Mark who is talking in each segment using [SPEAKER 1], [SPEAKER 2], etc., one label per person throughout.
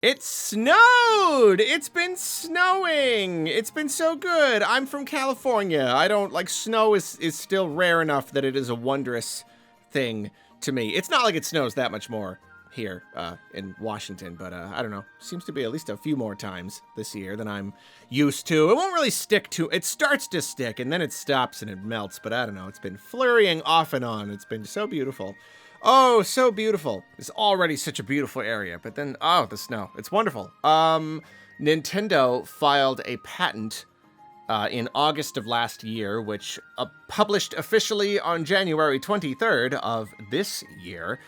[SPEAKER 1] It snowed! It's been snowing! It's been so good. I'm from California. I don't like snow is still rare enough that it is a wondrous thing to me. It's not like it snows that much more here in Washington, but I don't know. Seems to be at least a few more times this year than I'm used to. It won't really stick to it starts to stick and then it stops and it melts, but I don't know. It's been flurrying off and on. It's been so beautiful. Oh, so beautiful. It's already such a beautiful area, but then, oh, the snow. It's wonderful. Nintendo filed a patent in August of last year, which published officially on January 23rd of this year.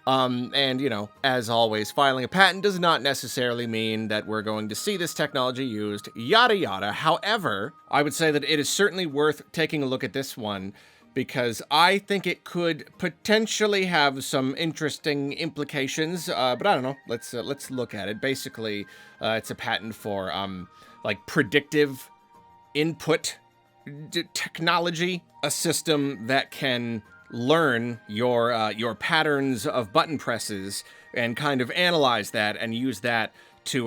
[SPEAKER 1] And, you know, as always, filing a patent does not necessarily mean that we're going to see this technology used, yada yada. However, I would say that it is certainly worth taking a look at this one because I think it could potentially have some interesting implications. But I don't know. Let's look at it. Basically, it's a patent for like predictive input technology, a system that can learn your patterns of button presses and kind of analyze that and use that to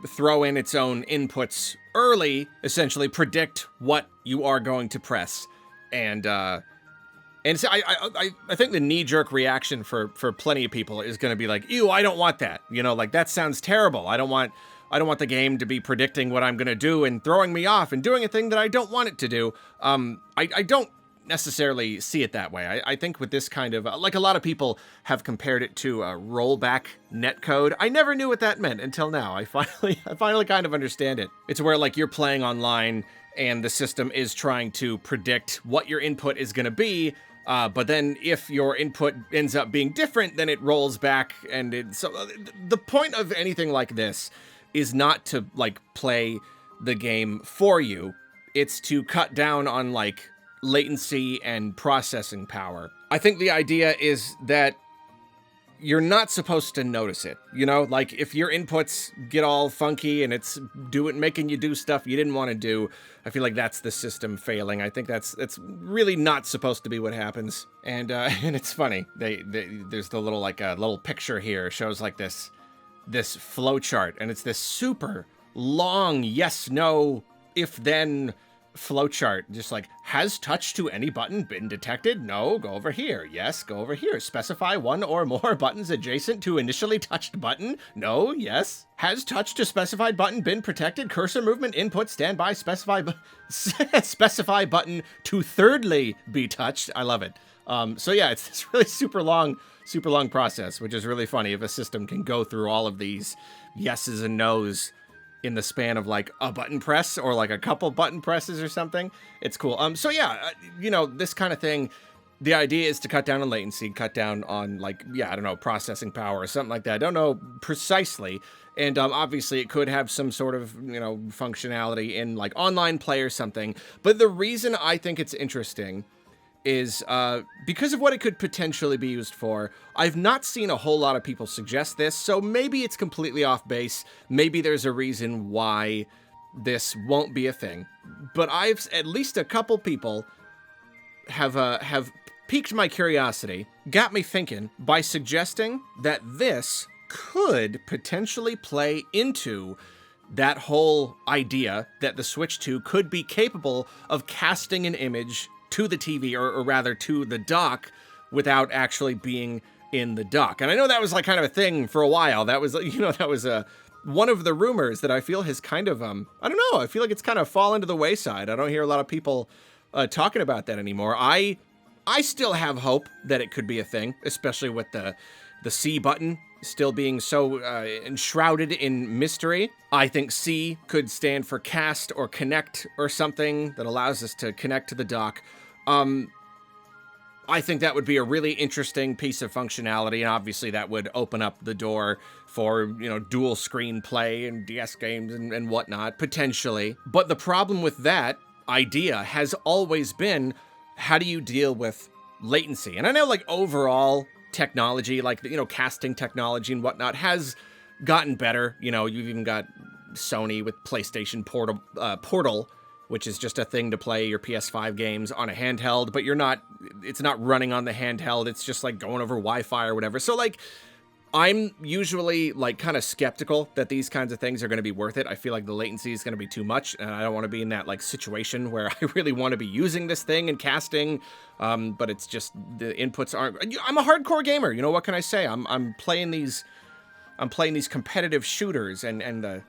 [SPEAKER 1] throw in its own inputs early, essentially predict what you are going to press. And so I think the knee-jerk reaction for plenty of people is going to be like, ew, I don't want that. You know, like that sounds terrible. I don't want the game to be predicting what I'm going to do and throwing me off and doing a thing that I don't want it to do. I don't necessarily see it that way. I think with this kind of, like a lot of people have compared it to a rollback netcode. I never knew what that meant until now. I finally kind of understand it. It's where like you're playing online and the system is trying to predict what your input is going to be. But then if your input ends up being different, then it rolls back. And so the point of anything like this is not to like play the game for you. It's to cut down on like latency and processing power. I think the idea is that you're not supposed to notice it. You know, like if your inputs get all funky and it's making you do stuff you didn't want to do, I feel like that's the system failing. I think that's really not supposed to be what happens. And and it's funny. There's the little like a little picture here shows like this flow chart, and it's this super long yes no if then flowchart, just like, has touch to any button been detected? No, go over here. Yes, go over here. Specify one or more buttons adjacent to initially touched button? No, yes. Has touch to specified button been protected? Cursor movement input standby specify button to thirdly be touched. I love it. So yeah, it's this really super long process, which is really funny if a system can go through all of these yeses and nos in the span of like a button press or like a couple button presses or something. It's cool. So yeah, this kind of thing, the idea is to cut down on latency, cut down on like, yeah, I don't know, processing power or something like that. I don't know precisely. And obviously it could have some sort of, functionality in like online play or something. But the reason I think it's interesting is because of what it could potentially be used for. I've not seen a whole lot of people suggest this, so maybe it's completely off base. Maybe there's a reason why this won't be a thing. But at least a couple people have piqued my curiosity, got me thinking by suggesting that this could potentially play into that whole idea that the Switch 2 could be capable of casting an image to the TV, or rather to the dock, without actually being in the dock. And I know that was like kind of a thing for a while. That was, one of the rumors that I feel has kind of, I don't know, I feel like it's kind of fallen to the wayside. I don't hear a lot of people talking about that anymore. I still have hope that it could be a thing, especially with the C button still being so enshrouded in mystery. I think C could stand for cast or connect or something that allows us to connect to the dock. I think that would be a really interesting piece of functionality, and obviously that would open up the door for, dual screen play and DS games and whatnot, potentially. But the problem with that idea has always been, how do you deal with latency? And I know, like, overall technology, like, casting technology and whatnot has gotten better. You've even got Sony with PlayStation Portal, which is just a thing to play your PS5 games on a handheld, but it's not running on the handheld. It's just like going over Wi-Fi or whatever. So like, I'm usually like kind of skeptical that these kinds of things are going to be worth it. I feel like the latency is going to be too much, and I don't want to be in that like situation where I really want to be using this thing and casting, but it's just the inputs aren't. I'm a hardcore gamer. You know what can I say? I'm playing these competitive shooters, and the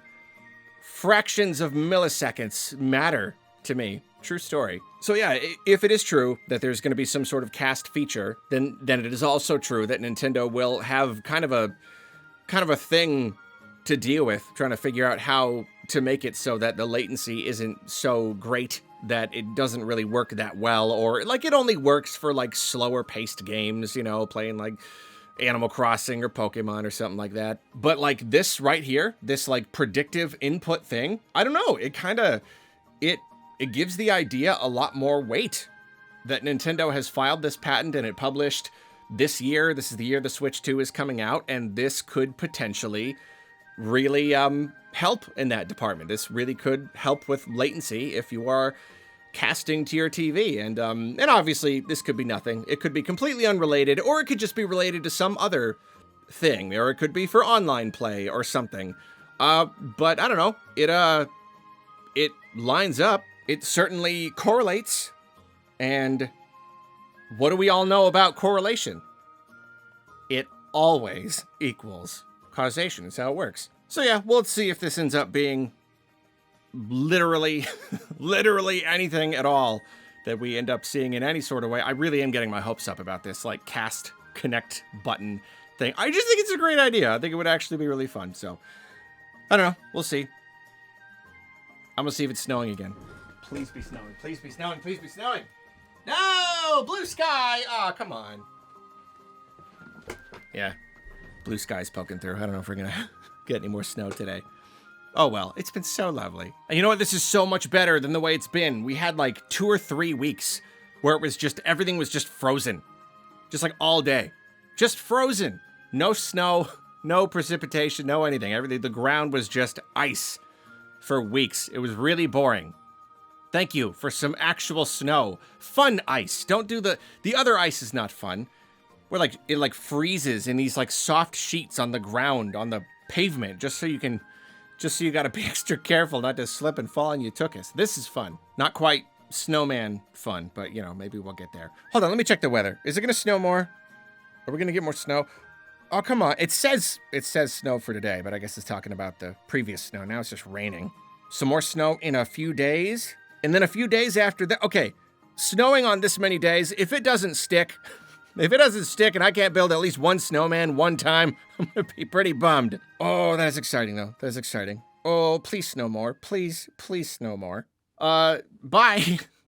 [SPEAKER 1] fractions of milliseconds matter to me. True story. So yeah, if it is true that there's going to be some sort of cast feature, then it is also true that Nintendo will have kind of a thing to deal with, trying to figure out how to make it so that the latency isn't so great that it doesn't really work that well, or like it only works for like slower paced games, you know, playing like Animal Crossing or Pokemon or something like that. But like this right here, this like predictive input thing, I don't know, it gives the idea a lot more weight that Nintendo has filed this patent and it published this year. This is the year the Switch 2 is coming out, and this could potentially really help in that department. This really could help with latency if you are casting to your TV. And obviously this could be nothing. It could be completely unrelated, or it could just be related to some other thing, or it could be for online play or something. But I don't know. It lines up. It certainly correlates. And what do we all know about correlation? It always equals causation. That's how it works. So yeah, we'll see if this ends up being literally anything at all that we end up seeing in any sort of way. I really am getting my hopes up about this, like, cast connect button thing. I just think it's a great idea. I think it would actually be really fun. So, I don't know. We'll see. I'm gonna see if it's snowing again. Please be snowing. Please be snowing. Please be snowing. No! Blue sky! Aw, come on. Yeah. Blue sky's poking through. I don't know if we're gonna get any more snow today. Oh well, it's been so lovely. And you know what? This is so much better than the way it's been. We had like 2 or 3 weeks where it was just, everything was just frozen. Just like all day. Just frozen. No snow, no precipitation, no anything. Everything, the ground was just ice for weeks. It was really boring. Thank you for some actual snow. Fun ice. Don't do the other ice is not fun. Where like, it like freezes in these like soft sheets on the ground, on the pavement, just so you gotta be extra careful not to slip and fall and you took us. This is fun. Not quite snowman fun, but you know, maybe we'll get there. Hold on, let me check the weather. Is it gonna snow more? Are we gonna get more snow? Oh, come on. It says snow for today, but I guess it's talking about the previous snow. Now it's just raining. Some more snow in a few days. And then a few days after that. Okay, snowing on this many days, if it doesn't stick and I can't build at least one snowman one time, I'm gonna be pretty bummed. Oh, that is exciting though. That is exciting. Oh, please snow more. Please snow more. Bye.